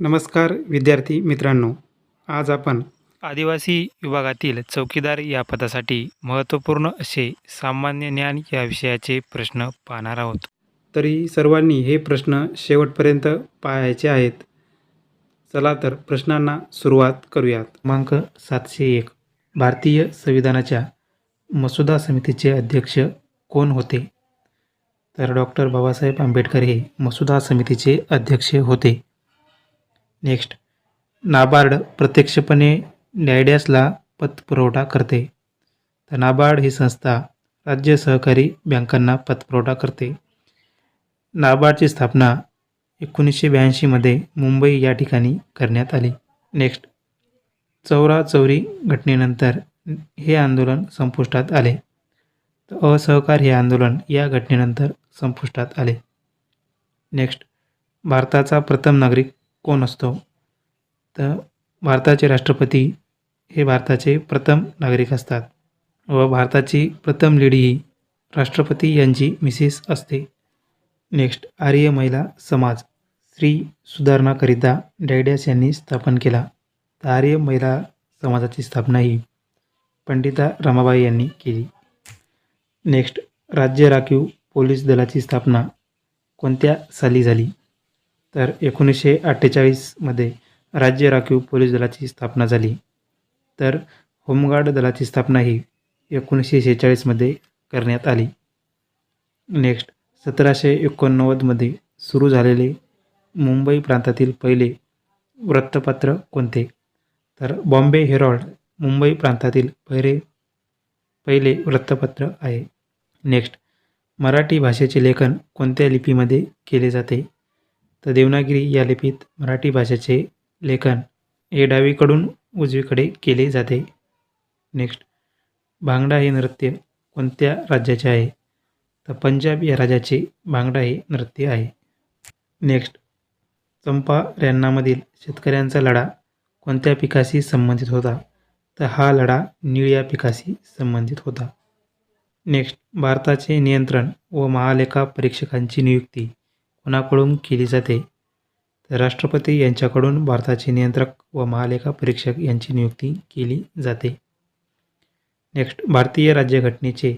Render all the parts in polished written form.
नमस्कार विद्यार्थी मित्रांनो, आज आपण आदिवासी विभागातील चौकीदार या पदासाठी महत्त्वपूर्ण असे सामान्य ज्ञान या विषयाचे प्रश्न पाहणार आहोत. तरी सर्वांनी हे प्रश्न शेवटपर्यंत पाहायचे आहेत. चला तर प्रश्नांना सुरुवात करूयात. क्रमांक 701. भारतीय संविधानाच्या मसुदा समितीचे अध्यक्ष कोण होते? तर डॉक्टर बाबासाहेब आंबेडकर हे मसुदा समितीचे अध्यक्ष होते. नेक्स्ट, नाबार्ड प्रत्यक्षपणे डॅशला पतपुरवठा करते. तर नाबार्ड ही संस्था राज्य सहकारी बँकांना पतपुरवठा करते. नाबार्डची स्थापना 1982 मध्ये मुंबई या ठिकाणी करण्यात आली. नेक्स्ट, चौरा-चौरी घटनेनंतर हे आंदोलन संपुष्टात आले. तर असहकार हे आंदोलन या घटनेनंतर संपुष्टात आले. नेक्स्ट, भारताचा प्रथम नागरिक कोण असतो? तर भारताचे राष्ट्रपती हे भारताचे प्रथम नागरिक असतात व भारताची प्रथम लेडी ही राष्ट्रपती यांची मिसेस असते. नेक्स्ट, आर्य महिला समाज स्त्री सुधारणाकरिता डॅश यांनी स्थापन केला. तर आर्य महिला समाजाची स्थापना ही पंडिता रमाबाई यांनी केली. नेक्स्ट, राज्य राखीव पोलीस दलाची स्थापना कोणत्या साली झाली? तर 1948 मध्ये राज्य राखीव पोलीस दलाची स्थापना झाली. तर होमगार्ड दलाची स्थापना ही 1946 मध्ये करण्यात आली. नेक्स्ट, 1789 मध्ये सुरू झालेले मुंबई प्रांतातील पहिले वृत्तपत्र कोणते? तर बॉम्बे हेरॉल्ड मुंबई प्रांतातील पहिले वृत्तपत्र आहे. नेक्स्ट, मराठी भाषेचे लेखन कोणत्या लिपीमध्ये केले जाते? तर देवनागरी या लिपीत मराठी भाषेचे लेखन हे डावीकडून उजवीकडे केले जाते. नेक्स्ट, भांगडा हे नृत्य कोणत्या राज्याचे आहे? तर पंजाब या राज्याचे भांगडा हे नृत्य आहे. नेक्स्ट, चंपारण्यामधील शेतकऱ्यांचा लढा कोणत्या पिकाशी संबंधित होता? तर हा लढा नीळ या पिकाशी संबंधित होता. नेक्स्ट, भारताचे नियंत्रण व महालेखा परीक्षकांची नियुक्ती कोणाकडून केली जाते? तर राष्ट्रपती यांच्याकडून भारताचे नियंत्रक व महालेखा परीक्षक यांची नियुक्ती केली जाते. नेक्स्ट, भारतीय राज्यघटनेचे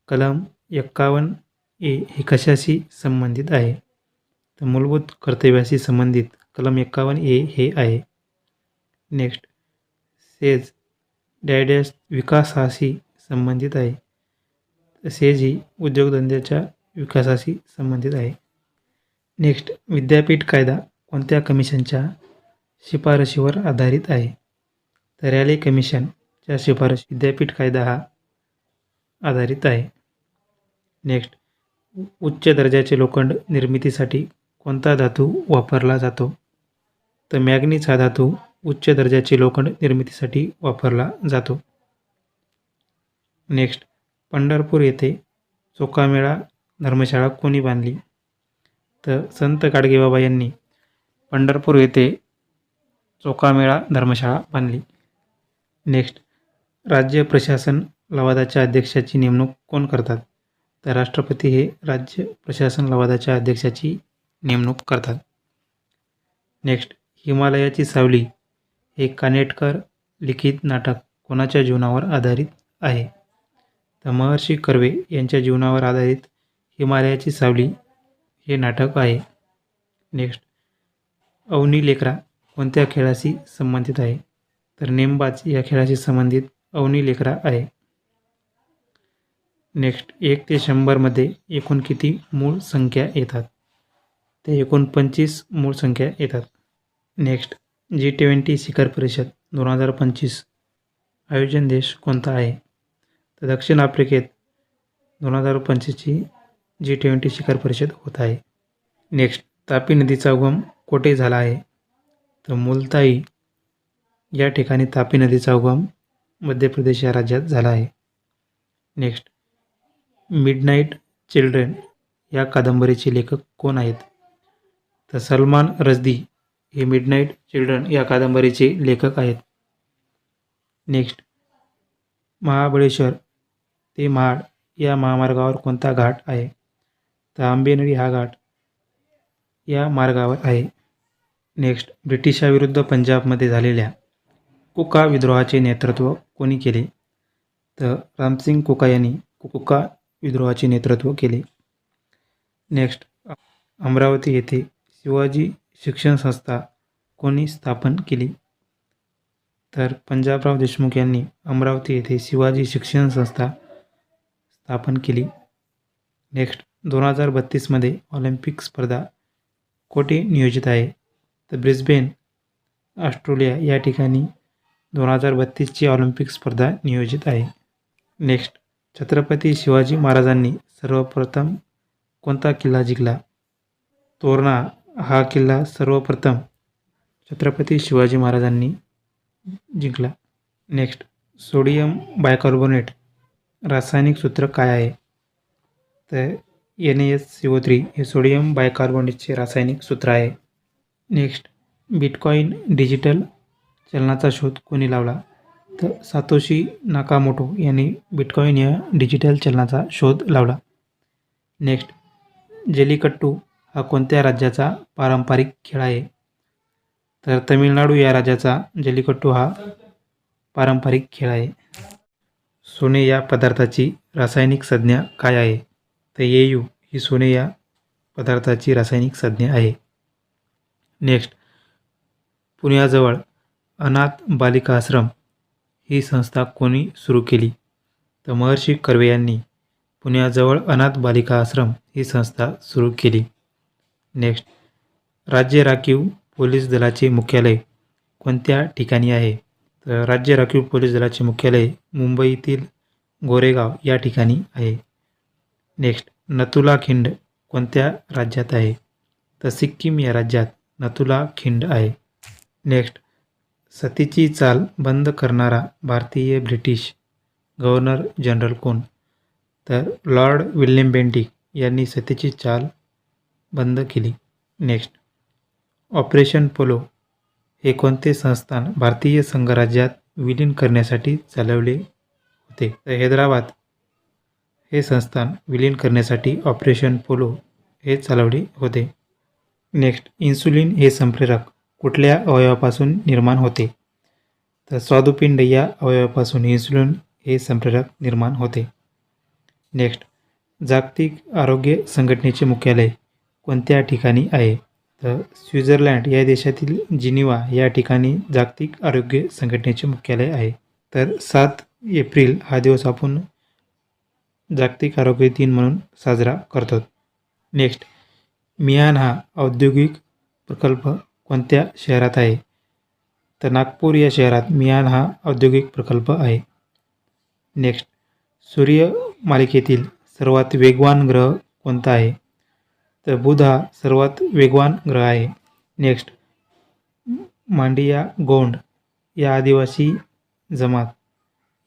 कलम 51A हे कशाशी संबंधित आहे? तर मूलभूत कर्तव्याशी संबंधित कलम 51A हे आहे. नेक्स्ट, सेज डॅश विकासाशी संबंधित आहे. सेज ही उद्योगधंद्याच्या विकासाशी संबंधित आहे. नेक्स्ट, विद्यापीठ कायदा कोणत्या कमिशनच्या शिफारशीवर आधारित आहे? तर रॅले कमिशनच्या शिफारशी विद्यापीठ कायदा हा आधारित आहे. नेक्स्ट, उच्च दर्जाचे लोखंड निर्मितीसाठी कोणता धातू वापरला जातो? तर मॅग्नीज हा धातू उच्च दर्जाचे लोखंड निर्मितीसाठी वापरला जातो. नेक्स्ट, पंढरपूर येथे चोखामेळा धर्मशाळा कोणी बांधली? तर संत गाडगेबाबा यांनी पंढरपूर येथे चोखामेळा धर्मशाळा बांधली. नेक्स्ट, राज्य प्रशासन लवादाच्या अध्यक्षाची नेमणूक कोण करतात? तर राष्ट्रपती हे राज्य प्रशासन लवादाच्या अध्यक्षाची नेमणूक करतात. नेक्स्ट, हिमालयाची सावली हे कानेटकर लिखित नाटक कोणाच्या जीवनावर आधारित आहे? तर महर्षी कर्वे यांच्या जीवनावर आधारित हिमालयाची सावली हे नाटक आहे. नेक्स्ट, अवनी लेकरा कोणत्या खेळाशी संबंधित आहे? तर नेमबाज या खेळाशी संबंधित अवनी लेकरा आहे. नेक्स्ट, 1 ते 100 मध्ये एकूण किती मूळ संख्या येतात? ते एकूण 25 मूळ संख्या येतात. नेक्स्ट, G20 शिखर परिषद 2025 आयोजन देश कोणता आहे? तर दक्षिण आफ्रिकेत 2025ची G20 शिखर परिषद होत आहे. नेक्स्ट, तापी नदीचा उगम कोठे झाला आहे? तर मुलताई या ठिकाणी तापी नदीचा उगम मध्य प्रदेश या राज्यात झाला आहे. नेक्स्ट, मिडनाईट चिल्ड्रन या कादंबरीचे लेखक कोण आहेत? तर सलमान रश्दी हे मिडनाईट चिल्ड्रन या कादंबरीचे लेखक आहेत. नेक्स्ट, महाबळेश्वर ते महाड या महामार्गावर कोणता घाट आहे? तर आंबेनळी हा घाट या मार्गावर आहे. नेक्स्ट, ब्रिटिशाविरुद्ध पंजाबमध्ये झालेल्या कुका विद्रोहाचे नेतृत्व कोणी केले? तर रामसिंग कुका यांनी कुका विद्रोहाचे नेतृत्व केले. नेक्स्ट, अमरावती येथे शिवाजी शिक्षण संस्था कोणी स्थापन केली? तर पंजाबराव देशमुख यांनी अमरावती येथे शिवाजी शिक्षण संस्था स्थापन केली. नेक्स्ट, 2032मध्ये ऑलिम्पिक स्पर्धा कोठे नियोजित आहे? तर ब्रिस्बेन, ऑस्ट्रेलिया या ठिकाणी 2032ची ऑलिम्पिक स्पर्धा नियोजित आहे. नेक्स्ट, छत्रपती शिवाजी महाराजांनी सर्वप्रथम कोणता किल्ला जिंकला? तोरणा हा किल्ला सर्वप्रथम छत्रपती शिवाजी महाराजांनी जिंकला. नेक्स्ट, सोडियम बायकार्बोनेट रासायनिक सूत्र काय आहे? तर NaSCO3 हे सोडियम बायकार्बोनेटचे रासायनिक सूत्र आहे. नेक्स्ट, बिटकॉईन डिजिटल चलनाचा शोध कोणी लावला? तर सातोशी नाकामोटो यांनी बिटकॉईन या डिजिटल चलनाचा शोध लावला. नेक्स्ट, जल्लीकट्टू हा कोणत्या राज्याचा पारंपरिक खेळ आहे? तर तमिळनाडू या राज्याचा जल्लीकट्टू हा पारंपरिक खेळ आहे. सोने या पदार्थाची रासायनिक संज्ञा काय आहे? तर Au ही सोने या पदार्थाची रासायनिक संज्ञा आहे. नेक्स्ट, पुण्याजवळ अनाथ बालिका आश्रम ही संस्था कोणी सुरू केली? तर महर्षी कर्वे यांनी पुण्याजवळ अनाथ बालिका आश्रम ही संस्था सुरू केली. नेक्स्ट, राज्य राखीव पोलीस दलाचे मुख्यालय कोणत्या ठिकाणी आहे? तर राज्य राखीव पोलीस दलाचे मुख्यालय मुंबईतील गोरेगाव या ठिकाणी आहे. नेक्स्ट, नथुला खिंड कोणत्या राज्यात आहे? तर सिक्कीम या राज्यात नथुला खिंड आहे. नेक्स्ट, सतीची चाल बंद करणारा भारतीय ब्रिटिश गव्हर्नर जनरल कोण? तर लॉर्ड विल्यम बेंटिक यांनी सतीची चाल बंद केली. नेक्स्ट, ऑपरेशन पोलो हे कोणते संस्थान भारतीय संघराज्यात विलीन करण्यासाठी चालवले होते? तर हैदराबाद हे संस्थान विलीन करण्यासाठी ऑपरेशन पोलो हे चालवले होते. नेक्स्ट, इन्सुलिन हे संप्रेरक कुठल्या अवयवापासून निर्माण होते? तर स्वादुपिंड या अवयवापासून इन्सुलिन हे संप्रेरक निर्माण होते. नेक्स्ट, जागतिक आरोग्य संघटनेचे मुख्यालय कोणत्या ठिकाणी आहे? तर स्वित्झर्लंड या देशातील जिनिव्हा या ठिकाणी जागतिक आरोग्य संघटनेचे मुख्यालय आहे. तर 7 एप्रिल हा दिवस आपण जागतिक आरोग्य दिन म्हणून साजरा करतो. नेक्स्ट, मियान हा औद्योगिक प्रकल्प कोणत्या शहरात आहे? तर नागपूर या शहरात मियान हा औद्योगिक प्रकल्प आहे. नेक्स्ट, सूर्यमालिकेतील सर्वात वेगवान ग्रह कोणता आहे? तर बुध हा सर्वात वेगवान ग्रह आहे. नेक्स्ट, मांडिया गोंड या आदिवासी जमात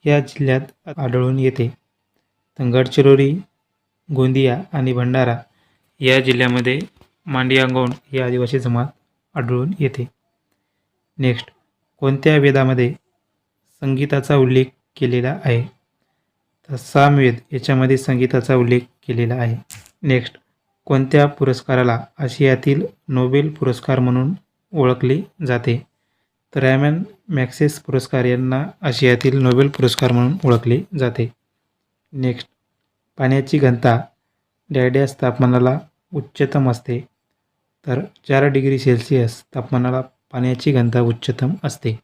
या जिल्ह्यात आढळून येते. तर गडचिरोली, गोंदिया आणि भंडारा या जिल्ह्यामध्ये मांडिया गोंड ही आदिवासी जमात आढळून येते. नेक्स्ट, कोणत्या वेदामध्ये संगीताचा उल्लेख केलेला आहे? तर सामवेद याच्यामध्ये संगीताचा उल्लेख केलेला आहे. नेक्स्ट, कोणत्या पुरस्काराला आशियातील नोबेल पुरस्कार म्हणून ओळखले जाते? तर रॅमन मॅग्सेस पुरस्कार यांना आशियातील नोबेल पुरस्कार म्हणून ओळखले जाते. नेक्स्ट, पाण्याची घनता डॅश तापमानाला उच्चतम असते? तर 4 डिग्री सेल्सिअस तापमानाला पाण्याची घनता उच्चतम असते.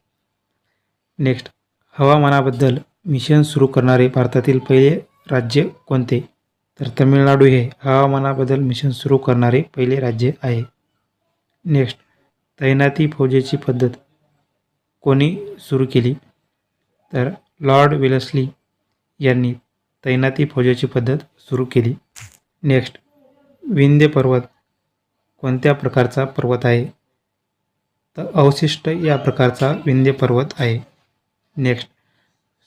नेक्स्ट, हवामानाबद्दल मिशन सुरू करणारे भारतातील पहिले राज्य कोणते? तर तमिळनाडू हे हवामानाबद्दल मिशन सुरू करणारे पहिले राज्य आहे. नेक्स्ट, तैनाती फौजेची पद्धत कोणी सुरू केली? तर लॉर्ड वेल्लेस्ली यांनी तैनाती फौजेची पद्धत सुरू केली. नेक्स्ट, विंध्य पर्वत कोणत्या प्रकारचा पर्वत आहे? तर अवशिष्ट या प्रकारचा विंध्य पर्वत आहे. नेक्स्ट,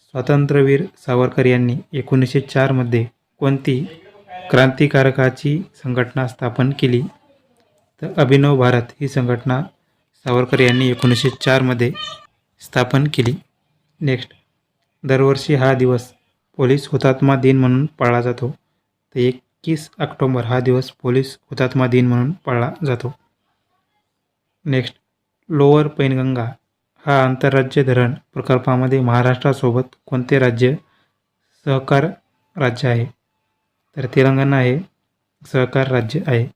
स्वातंत्र्यवीर सावरकर यांनी 1904 मध्ये कोणती क्रांतिकारकाची संघटना स्थापन केली? तर अभिनव भारत ही संघटना सावरकर यांनी 1904 मध्ये स्थापन केली. नेक्स्ट, दरवर्षी हा दिवस पोलीस हुतात्मा दिन म्हणून पाळला जातो. तर 21 ऑक्टोबर हा दिवस पोलीस हुतात्मा दिन म्हणून पाळला जातो. नेक्स्ट, लोअर पैनगंगा हा आंतरराज्य धरण प्रकल्पामध्ये महाराष्ट्रासोबत कोणते राज्य सहकार राज्य आहे? तर तेलंगणा हे सहकार राज्य आहे.